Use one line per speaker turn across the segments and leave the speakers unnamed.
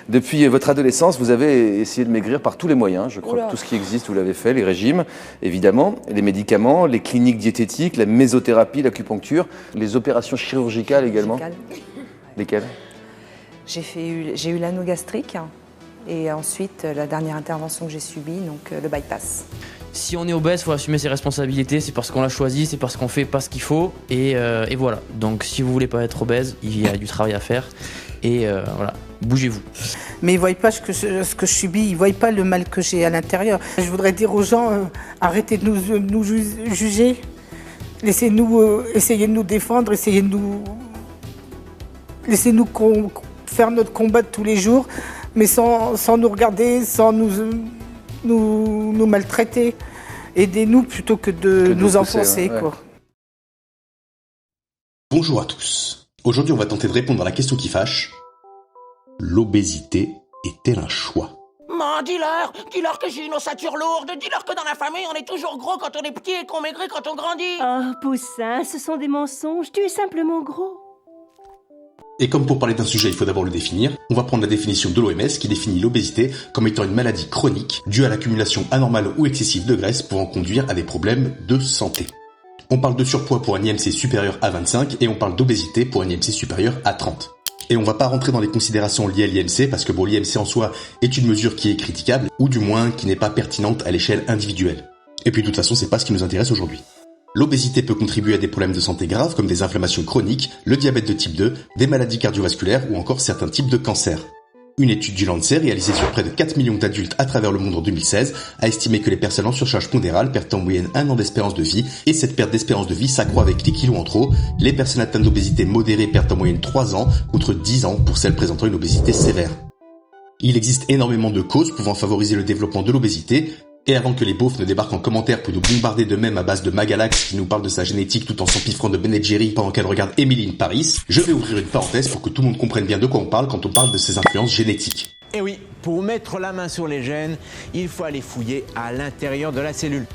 Depuis votre adolescence, vous avez essayé de maigrir par tous les moyens. Je crois
Oula.
que tout ce qui existe, vous l'avez fait. Les régimes, évidemment, les médicaments, les cliniques diététiques, la mésothérapie, l'acupuncture, les opérations chirurgicales également. Lesquelles?
J'ai eu l'anneau gastrique et ensuite la dernière intervention que j'ai subie, donc le bypass.
Si on est obèse, il faut assumer ses responsabilités, c'est parce qu'on l'a choisi, c'est parce qu'on fait pas ce qu'il faut, et voilà. Donc si vous voulez pas être obèse, il y a du travail à faire, et voilà, bougez-vous.
Mais ils ne voient pas ce que je subis, ils ne voient pas le mal que j'ai à l'intérieur. Je voudrais dire aux gens, arrêtez de nous juger, laissez-nous essayer de nous défendre, laissez-nous faire notre combat de tous les jours, mais sans nous regarder, sans nous maltraiter. Aidez-nous plutôt que de nous enfoncer.
Ouais.
Quoi.
Bonjour à tous. Aujourd'hui, on va tenter de répondre à la question qui fâche. L'obésité est-elle un choix ?
Dis-leur que j'ai une ossature lourde, dis-leur que dans la famille, on est toujours gros quand on est petit et qu'on maigrit quand on grandit.
Oh, Poussin, ce sont des mensonges, tu es simplement gros.
Et comme pour parler d'un sujet, il faut d'abord le définir, on va prendre la définition de l'OMS qui définit l'obésité comme étant une maladie chronique due à l'accumulation anormale ou excessive de graisse pouvant conduire à des problèmes de santé. On parle de surpoids pour un IMC supérieur à 25 et on parle d'obésité pour un IMC supérieur à 30. Et on va pas rentrer dans les considérations liées à l'IMC parce que bon, l'IMC en soi est une mesure qui est critiquable ou du moins qui n'est pas pertinente à l'échelle individuelle. Et puis de toute façon, c'est pas ce qui nous intéresse aujourd'hui. L'obésité peut contribuer à des problèmes de santé graves comme des inflammations chroniques, le diabète de type 2, des maladies cardiovasculaires ou encore certains types de cancers. Une étude du Lancet réalisée sur près de 4 millions d'adultes à travers le monde en 2016 a estimé que les personnes en surcharge pondérale perdent en moyenne 1 an d'espérance de vie et cette perte d'espérance de vie s'accroît avec les kilos en trop. Les personnes atteintes d'obésité modérée perdent en moyenne 3 ans contre 10 ans pour celles présentant une obésité sévère. Il existe énormément de causes pouvant favoriser le développement de l'obésité. Et avant que les beaufs ne débarquent en commentaire pour nous bombarder de mèmes à base de Magalax qui nous parle de sa génétique tout en s'empiffrant de Ben & Jerry pendant qu'elle regarde Emily in Paris, je vais ouvrir une parenthèse pour que tout le monde comprenne bien de quoi on parle quand on parle de ces influences génétiques.
Et oui, pour mettre la main sur les gènes, il faut aller fouiller à l'intérieur de la cellule.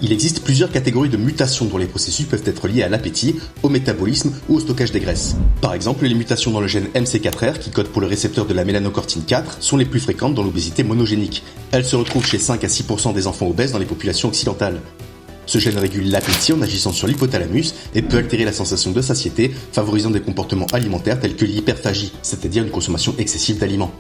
Il existe plusieurs catégories de mutations dont les processus peuvent être liés à l'appétit, au métabolisme ou au stockage des graisses. Par exemple, les mutations dans le gène MC4R, qui code pour le récepteur de la mélanocortine 4, sont les plus fréquentes dans l'obésité monogénique. Elles se retrouvent chez 5 à 6% des enfants obèses dans les populations occidentales. Ce gène régule l'appétit en agissant sur l'hypothalamus et peut altérer la sensation de satiété, favorisant des comportements alimentaires tels que l'hyperphagie, c'est-à-dire une consommation excessive d'aliments.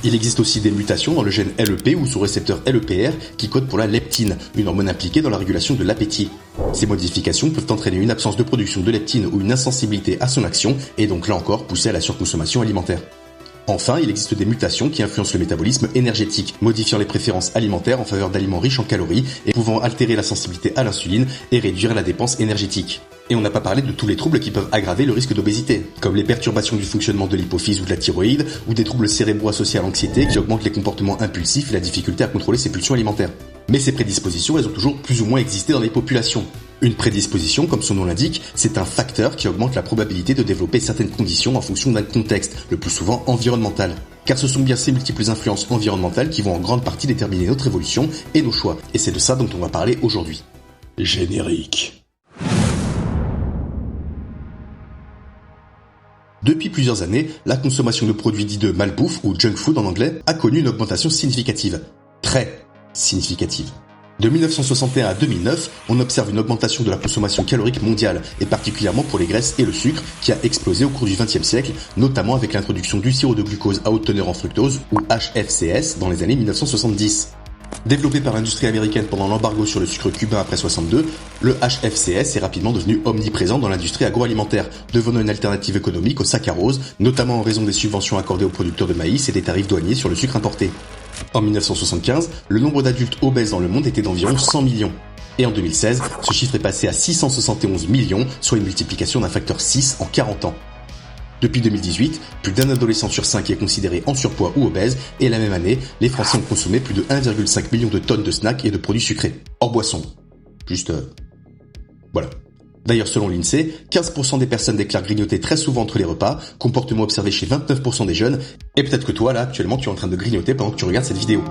Il existe aussi des mutations dans le gène LEP ou sous récepteur LEPR qui code pour la leptine, une hormone impliquée dans la régulation de l'appétit. Ces modifications peuvent entraîner une absence de production de leptine ou une insensibilité à son action et donc là encore pousser à la surconsommation alimentaire. Enfin, il existe des mutations qui influencent le métabolisme énergétique, modifiant les préférences alimentaires en faveur d'aliments riches en calories et pouvant altérer la sensibilité à l'insuline et réduire la dépense énergétique. Et on n'a pas parlé de tous les troubles qui peuvent aggraver le risque d'obésité, comme les perturbations du fonctionnement de l'hypophyse ou de la thyroïde, ou des troubles cérébraux associés à l'anxiété qui augmentent les comportements impulsifs et la difficulté à contrôler ses pulsions alimentaires. Mais ces prédispositions, elles ont toujours plus ou moins existé dans les populations. Une prédisposition, comme son nom l'indique, c'est un facteur qui augmente la probabilité de développer certaines conditions en fonction d'un contexte, le plus souvent environnemental. Car ce sont bien ces multiples influences environnementales qui vont en grande partie déterminer notre évolution et nos choix. Et c'est de ça dont on va parler aujourd'hui. Générique. Depuis plusieurs années, la consommation de produits dits de malbouffe ou junk food en anglais a connu une augmentation significative. Très significative. De 1961 à 2009, on observe une augmentation de la consommation calorique mondiale, et particulièrement pour les graisses et le sucre, qui a explosé au cours du XXe siècle, notamment avec l'introduction du sirop de glucose à haute teneur en fructose, ou HFCS, dans les années 1970. Développé par l'industrie américaine pendant l'embargo sur le sucre cubain après 62, le HFCS est rapidement devenu omniprésent dans l'industrie agroalimentaire, devenant une alternative économique au saccharose, notamment en raison des subventions accordées aux producteurs de maïs et des tarifs douaniers sur le sucre importé. En 1975, le nombre d'adultes obèses dans le monde était d'environ 100 millions. Et en 2016, ce chiffre est passé à 671 millions, soit une multiplication d'un facteur 6 en 40 ans. Depuis 2018, plus d'un adolescent sur 5 est considéré en surpoids ou obèse, et la même année, les Français ont consommé plus de 1,5 million de tonnes de snacks et de produits sucrés. Hors boisson. Juste... voilà. D'ailleurs, selon l'INSEE, 15% des personnes déclarent grignoter très souvent entre les repas, comportement observé chez 29% des jeunes, et peut-être que toi, là, actuellement, tu es en train de grignoter pendant que tu regardes cette vidéo.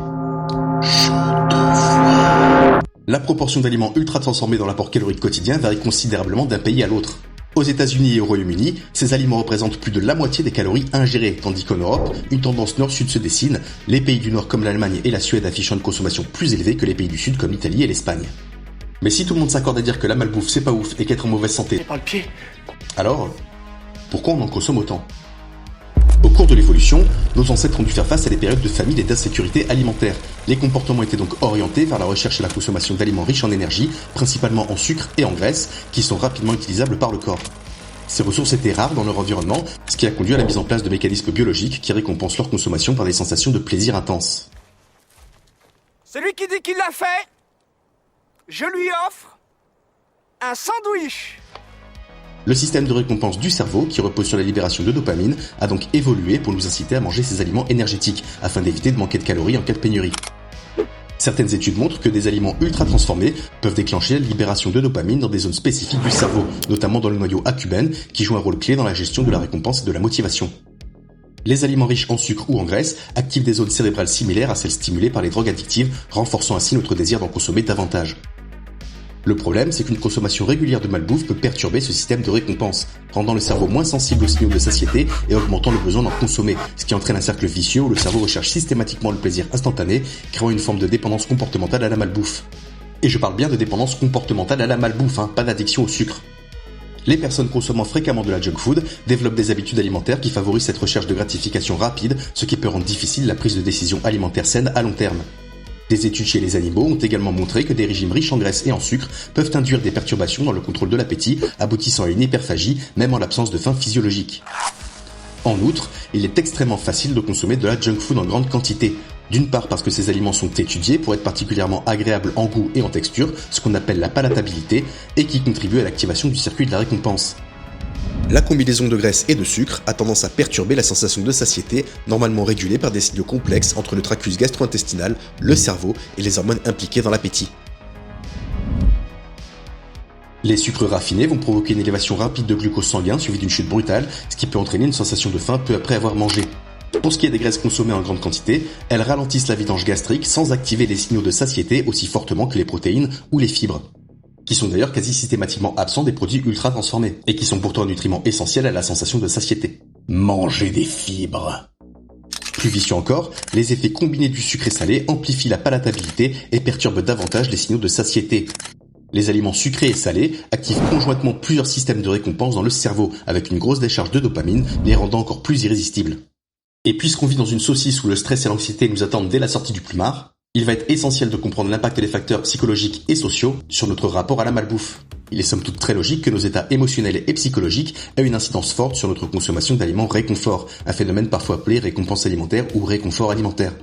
La proportion d'aliments ultra transformés dans l'apport calorique quotidien varie considérablement d'un pays à l'autre. Aux États-Unis et au Royaume-Uni, ces aliments représentent plus de la moitié des calories ingérées, tandis qu'en Europe, une tendance nord-sud se dessine. Les pays du Nord comme l'Allemagne et la Suède affichant une consommation plus élevée que les pays du Sud comme l'Italie et l'Espagne. Mais si tout le monde s'accorde à dire que la malbouffe c'est pas ouf et qu'être en mauvaise santé,
Par le pied.
alors pourquoi on en consomme autant ? Au cours de l'évolution, nos ancêtres ont dû faire face à des périodes de famine et d'insécurité alimentaire. Les comportements étaient donc orientés vers la recherche et la consommation d'aliments riches en énergie, principalement en sucre et en graisse, qui sont rapidement utilisables par le corps. Ces ressources étaient rares dans leur environnement, ce qui a conduit à la mise en place de mécanismes biologiques qui récompensent leur consommation par des sensations de plaisir intense.
Celui qui dit qu'il l'a fait, je lui offre un sandwich.
Le système de récompense du cerveau, qui repose sur la libération de dopamine, a donc évolué pour nous inciter à manger ces aliments énergétiques, afin d'éviter de manquer de calories en cas de pénurie. Certaines études montrent que des aliments ultra transformés peuvent déclencher la libération de dopamine dans des zones spécifiques du cerveau, notamment dans le noyau accumbens, qui joue un rôle clé dans la gestion de la récompense et de la motivation. Les aliments riches en sucre ou en graisse activent des zones cérébrales similaires à celles stimulées par les drogues addictives, renforçant ainsi notre désir d'en consommer davantage. Le problème, c'est qu'une consommation régulière de malbouffe peut perturber ce système de récompense, rendant le cerveau moins sensible aux signaux de satiété et augmentant le besoin d'en consommer, ce qui entraîne un cercle vicieux où le cerveau recherche systématiquement le plaisir instantané, créant une forme de dépendance comportementale à la malbouffe. Et je parle bien de dépendance comportementale à la malbouffe, pas d'addiction au sucre. Les personnes consommant fréquemment de la junk food développent des habitudes alimentaires qui favorisent cette recherche de gratification rapide, ce qui peut rendre difficile la prise de décision alimentaire saine à long terme. Des études chez les animaux ont également montré que des régimes riches en graisse et en sucre peuvent induire des perturbations dans le contrôle de l'appétit, aboutissant à une hyperphagie, même en l'absence de faim physiologique. En outre, il est extrêmement facile de consommer de la junk food en grande quantité. D'une part parce que ces aliments sont étudiés pour être particulièrement agréables en goût et en texture, ce qu'on appelle la palatabilité, et qui contribuent à l'activation du circuit de la récompense. La combinaison de graisse et de sucre a tendance à perturber la sensation de satiété, normalement régulée par des signaux complexes entre le tractus gastro-intestinal, le cerveau et les hormones impliquées dans l'appétit. Les sucres raffinés vont provoquer une élévation rapide de glucose sanguin suivie d'une chute brutale, ce qui peut entraîner une sensation de faim peu après avoir mangé. Pour ce qui est des graisses consommées en grande quantité, elles ralentissent la vidange gastrique sans activer les signaux de satiété aussi fortement que les protéines ou les fibres, qui sont d'ailleurs quasi systématiquement absents des produits ultra transformés, et qui sont pourtant un nutriment essentiel à la sensation de satiété. Manger des fibres. Plus vicieux encore, les effets combinés du sucré salé amplifient la palatabilité et perturbent davantage les signaux de satiété. Les aliments sucrés et salés activent conjointement plusieurs systèmes de récompense dans le cerveau, avec une grosse décharge de dopamine, les rendant encore plus irrésistibles. Et puisqu'on vit dans une saucisse où le stress et l'anxiété nous attendent dès la sortie du plumard, il va être essentiel de comprendre l'impact des facteurs psychologiques et sociaux sur notre rapport à la malbouffe. Il est somme toute très logique que nos états émotionnels et psychologiques aient une incidence forte sur notre consommation d'aliments réconfort, un phénomène parfois appelé récompense alimentaire ou réconfort alimentaire.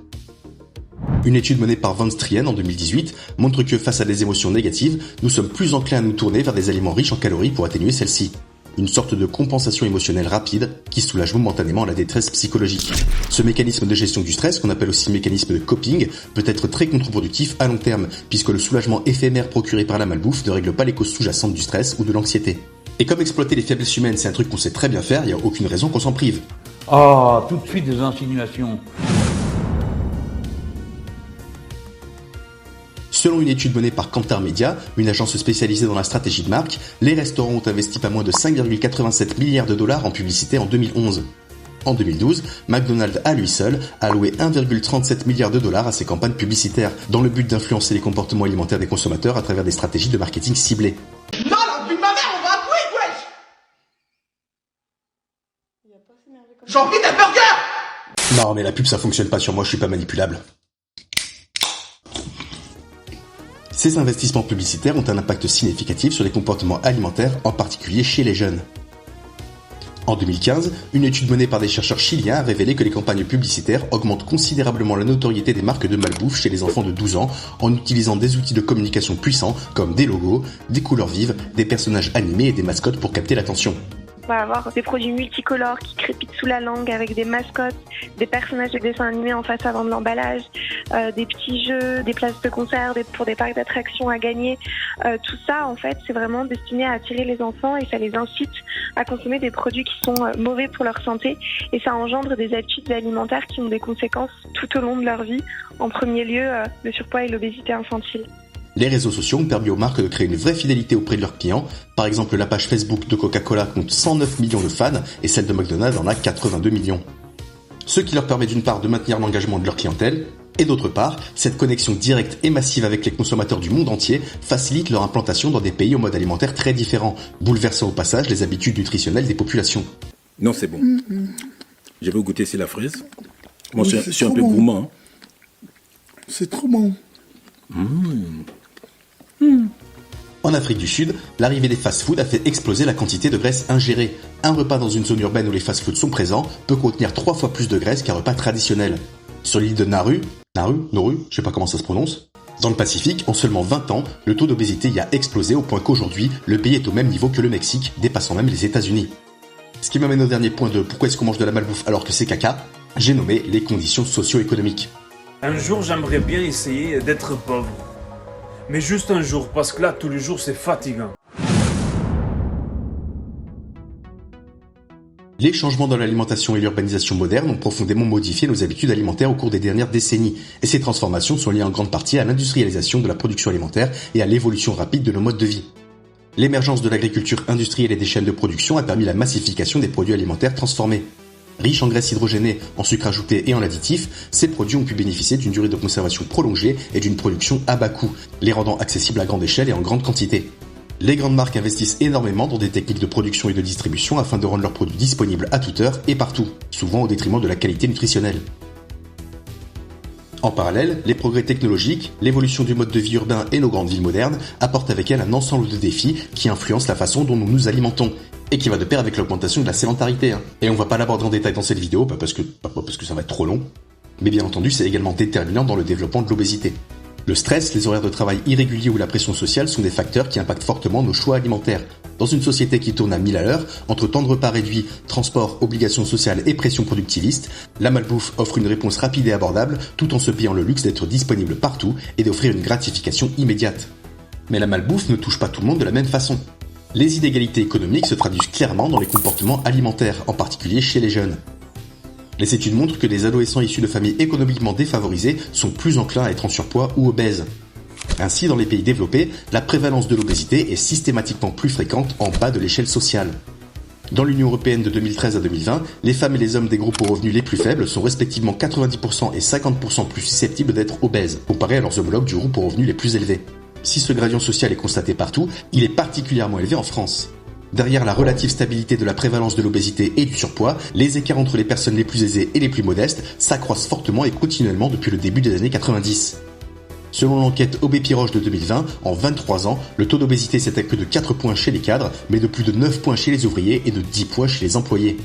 Une étude menée par Van Strien en 2018 montre que face à des émotions négatives, nous sommes plus enclins à nous tourner vers des aliments riches en calories pour atténuer celles-ci. Une sorte de compensation émotionnelle rapide qui soulage momentanément la détresse psychologique. Ce mécanisme de gestion du stress, qu'on appelle aussi mécanisme de coping, peut être très contre-productif à long terme, puisque le soulagement éphémère procuré par la malbouffe ne règle pas les causes sous-jacentes du stress ou de l'anxiété. Et comme exploiter les faiblesses humaines, c'est un truc qu'on sait très bien faire, il n'y a aucune raison qu'on s'en prive.
Ah, tout de suite des insinuations.
Selon une étude menée par Kantar Media, une agence spécialisée dans la stratégie de marque, les restaurants ont investi pas moins de 5,87 milliards de dollars en publicité en 2011. En 2012, McDonald's à lui seul a alloué 1,37 milliard de dollars à ses campagnes publicitaires, dans le but d'influencer les comportements alimentaires des consommateurs à travers des stratégies de marketing ciblées.
Non, la pluie de ma mère, on va à Quick, wesh! J'en prie des burgers!
Non mais la pub ça fonctionne pas sur moi, je suis pas manipulable. Ces investissements publicitaires ont un impact significatif sur les comportements alimentaires, en particulier chez les jeunes. En 2015, une étude menée par des chercheurs chiliens a révélé que les campagnes publicitaires augmentent considérablement la notoriété des marques de malbouffe chez les enfants de 12 ans en utilisant des outils de communication puissants comme des logos, des couleurs vives, des personnages animés et des mascottes pour capter l'attention.
On va avoir des produits multicolores qui crépitent sous la langue avec des mascottes, des personnages de dessins animés en face avant de l'emballage, des petits jeux, des places de concert pour des parcs d'attractions à gagner. Tout ça, en fait, c'est vraiment destiné à attirer les enfants et ça les incite à consommer des produits qui sont mauvais pour leur santé et ça engendre des habitudes alimentaires qui ont des conséquences tout au long de leur vie. En premier lieu, le surpoids et l'obésité infantile.
Les réseaux sociaux ont permis aux marques de créer une vraie fidélité auprès de leurs clients. Par exemple, la page Facebook de Coca-Cola compte 109 millions de fans et celle de McDonald's en a 82 millions. Ce qui leur permet d'une part de maintenir l'engagement de leur clientèle, et d'autre part, cette connexion directe et massive avec les consommateurs du monde entier facilite leur implantation dans des pays au mode alimentaire très différents, bouleversant au passage les habitudes nutritionnelles des populations.
Non, c'est bon. Je vais goûter, c'est la fraise. Moi, je suis un peu gourmand. Hein.
C'est trop bon.
En Afrique du Sud, l'arrivée des fast-foods a fait exploser la quantité de graisse ingérée. Un repas dans une zone urbaine où les fast-foods sont présents peut contenir 3 fois plus de graisse qu'un repas traditionnel. Sur l'île de Nauru, je sais pas comment ça se prononce. Dans le Pacifique, en seulement 20 ans, le taux d'obésité y a explosé au point qu'aujourd'hui, le pays est au même niveau que le Mexique, dépassant même les États-Unis. Ce qui m'amène au dernier point de pourquoi est-ce qu'on mange de la malbouffe alors que c'est caca, j'ai nommé les conditions socio-économiques.
Un jour, j'aimerais bien essayer d'être pauvre. Mais juste un jour, parce que là, tous les jours, c'est fatigant.
Les changements dans l'alimentation et l'urbanisation moderne ont profondément modifié nos habitudes alimentaires au cours des dernières décennies, et ces transformations sont liées en grande partie à l'industrialisation de la production alimentaire et à l'évolution rapide de nos modes de vie. L'émergence de l'agriculture industrielle et des chaînes de production a permis la massification des produits alimentaires transformés. Riches en graisses hydrogénées, en sucre ajouté et en additifs, ces produits ont pu bénéficier d'une durée de conservation prolongée et d'une production à bas coût, les rendant accessibles à grande échelle et en grande quantité. Les grandes marques investissent énormément dans des techniques de production et de distribution afin de rendre leurs produits disponibles à toute heure et partout, souvent au détriment de la qualité nutritionnelle. En parallèle, les progrès technologiques, l'évolution du mode de vie urbain et nos grandes villes modernes apportent avec elles un ensemble de défis qui influencent la façon dont nous nous alimentons, et qui va de pair avec l'augmentation de la sédentarité. Et on va pas l'aborder en détail dans cette vidéo, parce que ça va être trop long, mais bien entendu c'est également déterminant dans le développement de l'obésité. Le stress, les horaires de travail irréguliers ou la pression sociale sont des facteurs qui impactent fortement nos choix alimentaires. Dans une société qui tourne à 1000 à l'heure, entre temps de repas réduits, transport, obligations sociales et pression productiviste, la malbouffe offre une réponse rapide et abordable tout en se payant le luxe d'être disponible partout et d'offrir une gratification immédiate. Mais la malbouffe ne touche pas tout le monde de la même façon. Les inégalités économiques se traduisent clairement dans les comportements alimentaires, en particulier chez les jeunes. Les études montrent que les adolescents issus de familles économiquement défavorisées sont plus enclins à être en surpoids ou obèses. Ainsi, dans les pays développés, la prévalence de l'obésité est systématiquement plus fréquente en bas de l'échelle sociale. Dans l'Union européenne de 2013 à 2020, les femmes et les hommes des groupes aux revenus les plus faibles sont respectivement 90% et 50% plus susceptibles d'être obèses, comparés à leurs homologues du groupe aux revenus les plus élevés. Si ce gradient social est constaté partout, il est particulièrement élevé en France. Derrière la relative stabilité de la prévalence de l'obésité et du surpoids, les écarts entre les personnes les plus aisées et les plus modestes s'accroissent fortement et continuellement depuis le début des années 90. Selon l'enquête Obépiroge de 2020, en 23 ans, le taux d'obésité s'était que de 4 points chez les cadres, mais de plus de 9 points chez les ouvriers et de 10 points chez les employés.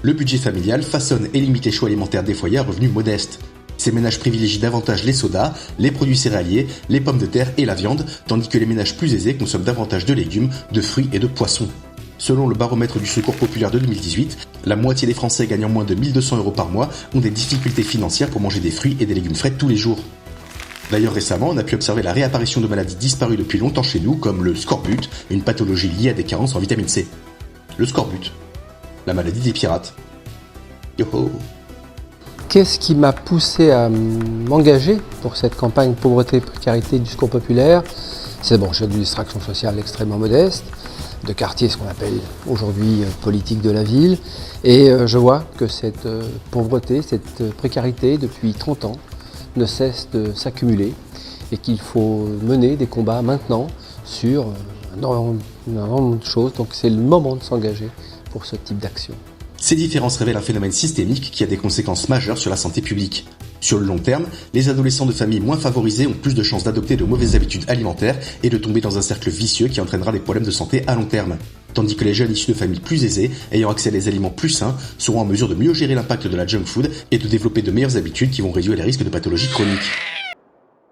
Le budget familial façonne et limite les choix alimentaires des foyers à revenus modestes. Ces ménages privilégient davantage les sodas, les produits céréaliers, les pommes de terre et la viande, tandis que les ménages plus aisés consomment davantage de légumes, de fruits et de poissons. Selon le baromètre du Secours populaire de 2018, la moitié des Français gagnant moins de 1 200 € par mois ont des difficultés financières pour manger des fruits et des légumes frais tous les jours. D'ailleurs récemment, on a pu observer la réapparition de maladies disparues depuis longtemps chez nous, comme le scorbut, une pathologie liée à des carences en vitamine C. Le scorbut, la maladie des pirates. Yoho.
Qu'est-ce qui m'a poussé à m'engager pour cette campagne pauvreté, précarité du Secours populaire? C'est bon, j'ai d'une extraction sociale extrêmement modeste, de quartier, ce qu'on appelle aujourd'hui politique de la ville, et je vois que cette pauvreté, cette précarité depuis 30 ans ne cesse de s'accumuler et qu'il faut mener des combats maintenant sur un nombre de choses, donc c'est le moment de s'engager pour ce type d'action.
Ces différences révèlent un phénomène systémique qui a des conséquences majeures sur la santé publique. Sur le long terme, les adolescents de familles moins favorisées ont plus de chances d'adopter de mauvaises habitudes alimentaires et de tomber dans un cercle vicieux qui entraînera des problèmes de santé à long terme. Tandis que les jeunes issus de familles plus aisées, ayant accès à des aliments plus sains, seront en mesure de mieux gérer l'impact de la junk food et de développer de meilleures habitudes qui vont réduire les risques de pathologies chroniques.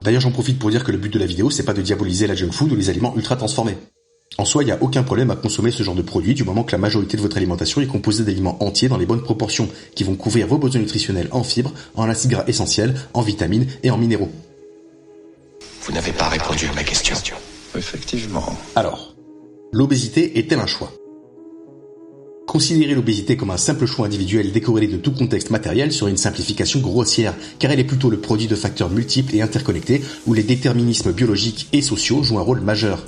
D'ailleurs, j'en profite pour dire que le but de la vidéo, c'est pas de diaboliser la junk food ou les aliments ultra transformés. En soi, il n'y a aucun problème à consommer ce genre de produit du moment que la majorité de votre alimentation est composée d'aliments entiers dans les bonnes proportions, qui vont couvrir vos besoins nutritionnels en fibres, en acides gras essentiels, en vitamines et en minéraux.
Vous n'avez pas répondu à ma question. Effectivement.
Alors, l'obésité est-elle un choix ? Considérer l'obésité comme un simple choix individuel décorrélé de tout contexte matériel serait une simplification grossière, car elle est plutôt le produit de facteurs multiples et interconnectés où les déterminismes biologiques et sociaux jouent un rôle majeur.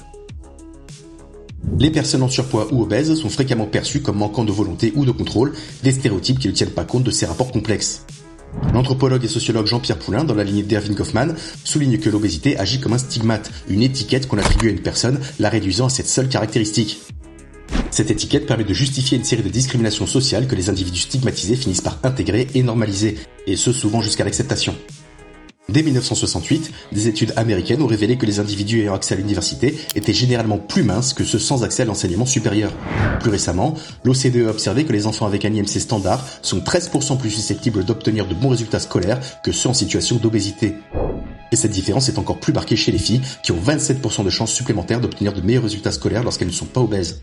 Les personnes en surpoids ou obèses sont fréquemment perçues comme manquant de volonté ou de contrôle, des stéréotypes qui ne tiennent pas compte de ces rapports complexes. L'anthropologue et sociologue Jean-Pierre Poulain, dans la lignée d'Erving Goffman, souligne que l'obésité agit comme un stigmate, une étiquette qu'on attribue à une personne, la réduisant à cette seule caractéristique. Cette étiquette permet de justifier une série de discriminations sociales que les individus stigmatisés finissent par intégrer et normaliser, et ce souvent jusqu'à l'acceptation. Dès 1968, des études américaines ont révélé que les individus ayant accès à l'université étaient généralement plus minces que ceux sans accès à l'enseignement supérieur. Plus récemment, l'OCDE a observé que les enfants avec un IMC standard sont 13% plus susceptibles d'obtenir de bons résultats scolaires que ceux en situation d'obésité. Et cette différence est encore plus marquée chez les filles, qui ont 27% de chances supplémentaires d'obtenir de meilleurs résultats scolaires lorsqu'elles ne sont pas obèses.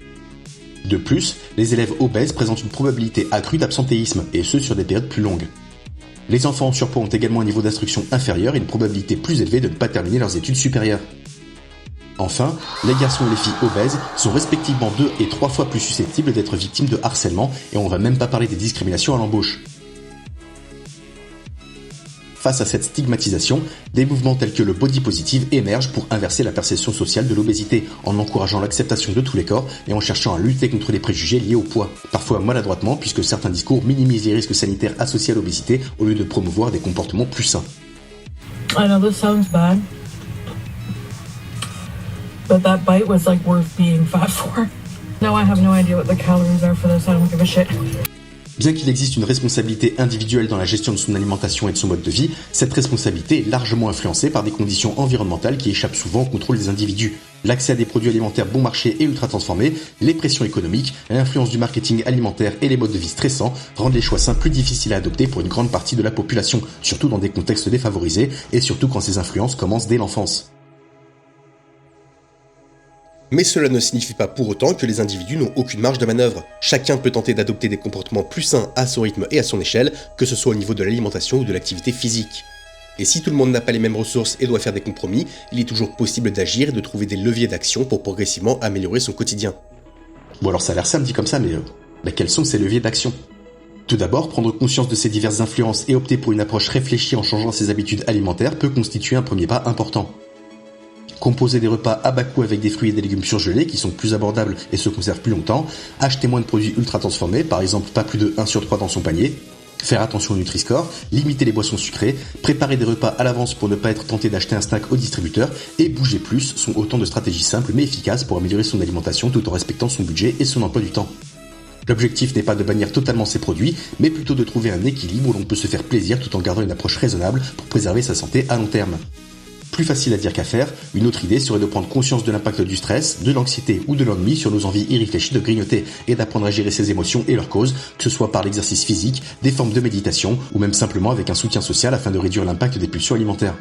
De plus, les élèves obèses présentent une probabilité accrue d'absentéisme, et ce sur des périodes plus longues. Les enfants en surpoids ont également un niveau d'instruction inférieur et une probabilité plus élevée de ne pas terminer leurs études supérieures. Enfin, les garçons et les filles obèses sont respectivement 2 et 3 fois plus susceptibles d'être victimes de harcèlement, et on va même pas parler des discriminations à l'embauche. Face à cette stigmatisation, des mouvements tels que le body positive émergent pour inverser la perception sociale de l'obésité, en encourageant l'acceptation de tous les corps et en cherchant à lutter contre les préjugés liés au poids. Parfois maladroitement, puisque certains discours minimisent les risques sanitaires associés à l'obésité au lieu de promouvoir des comportements plus sains.
I know this sounds bad, but that bite was like worth being fat for. No, I have no idea what the calories are for this. I don't give a shit.
Bien qu'il existe une responsabilité individuelle dans la gestion de son alimentation et de son mode de vie, cette responsabilité est largement influencée par des conditions environnementales qui échappent souvent au contrôle des individus. L'accès à des produits alimentaires bon marché et ultra transformés, les pressions économiques, l'influence du marketing alimentaire et les modes de vie stressants rendent les choix sains plus difficiles à adopter pour une grande partie de la population, surtout dans des contextes défavorisés et surtout quand ces influences commencent dès l'enfance. Mais cela ne signifie pas pour autant que les individus n'ont aucune marge de manœuvre. Chacun peut tenter d'adopter des comportements plus sains à son rythme et à son échelle, que ce soit au niveau de l'alimentation ou de l'activité physique. Et si tout le monde n'a pas les mêmes ressources et doit faire des compromis, il est toujours possible d'agir et de trouver des leviers d'action pour progressivement améliorer son quotidien. Bon alors ça a l'air simple dit comme ça, mais quels sont ces leviers d'action ? Tout d'abord, prendre conscience de ces diverses influences et opter pour une approche réfléchie en changeant ses habitudes alimentaires peut constituer un premier pas important. Composer des repas à bas coût avec des fruits et des légumes surgelés qui sont plus abordables et se conservent plus longtemps, acheter moins de produits ultra transformés, par exemple pas plus de 1 sur 3 dans son panier, faire attention au Nutri-Score, limiter les boissons sucrées, préparer des repas à l'avance pour ne pas être tenté d'acheter un snack au distributeur et bouger plus sont autant de stratégies simples mais efficaces pour améliorer son alimentation tout en respectant son budget et son emploi du temps. L'objectif n'est pas de bannir totalement ces produits, mais plutôt de trouver un équilibre où l'on peut se faire plaisir tout en gardant une approche raisonnable pour préserver sa santé à long terme. Plus facile à dire qu'à faire, une autre idée serait de prendre conscience de l'impact du stress, de l'anxiété ou de l'ennui sur nos envies irréfléchies de grignoter et d'apprendre à gérer ses émotions et leurs causes, que ce soit par l'exercice physique, des formes de méditation ou même simplement avec un soutien social afin de réduire l'impact des pulsions alimentaires.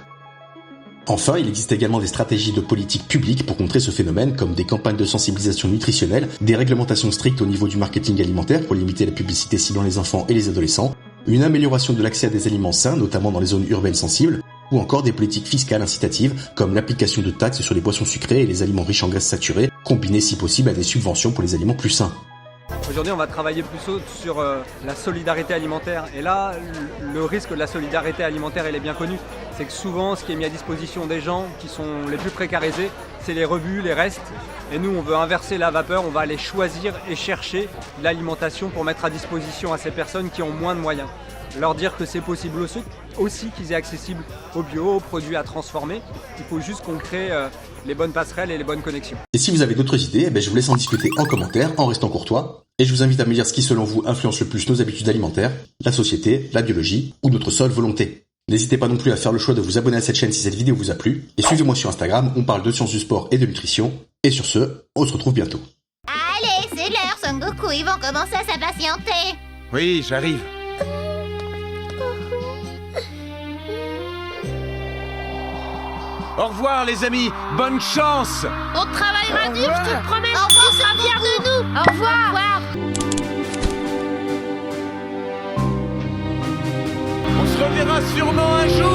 Enfin, il existe également des stratégies de politique publique pour contrer ce phénomène comme des campagnes de sensibilisation nutritionnelle, des réglementations strictes au niveau du marketing alimentaire pour limiter la publicité ciblant les enfants et les adolescents, une amélioration de l'accès à des aliments sains, notamment dans les zones urbaines sensibles, ou encore des politiques fiscales incitatives comme l'application de taxes sur les boissons sucrées et les aliments riches en graisses saturées, combinées si possible à des subventions pour les aliments plus sains.
Aujourd'hui, on va travailler plus sur la solidarité alimentaire. Et là, le risque de la solidarité alimentaire, il est bien connu. C'est que souvent, ce qui est mis à disposition des gens qui sont les plus précarisés, c'est les rebuts, les restes. Et nous, on veut inverser la vapeur, on va aller choisir et chercher l'alimentation pour mettre à disposition à ces personnes qui ont moins de moyens. Leur dire que c'est possible aussi qu'ils aient accessible au bio, aux produits à transformer. Il faut juste qu'on crée les bonnes passerelles et les bonnes connexions.
Et si vous avez d'autres idées, je vous laisse en discuter en commentaire en restant courtois. Et je vous invite à me dire ce qui selon vous influence le plus nos habitudes alimentaires, la société, la biologie ou notre seule volonté. N'hésitez pas non plus à faire le choix de vous abonner à cette chaîne si cette vidéo vous a plu. Et suivez-moi sur Instagram, on parle de sciences du sport et de nutrition. Et sur ce, on se retrouve bientôt.
Allez, c'est l'heure, Son Goku, ils vont commencer à s'impatienter.
Oui, j'arrive. Au revoir les amis, bonne chance.
On travaillera dur, je te promets. Au revoir, tu seras fier de nous. Au revoir.
On se reverra sûrement un jour.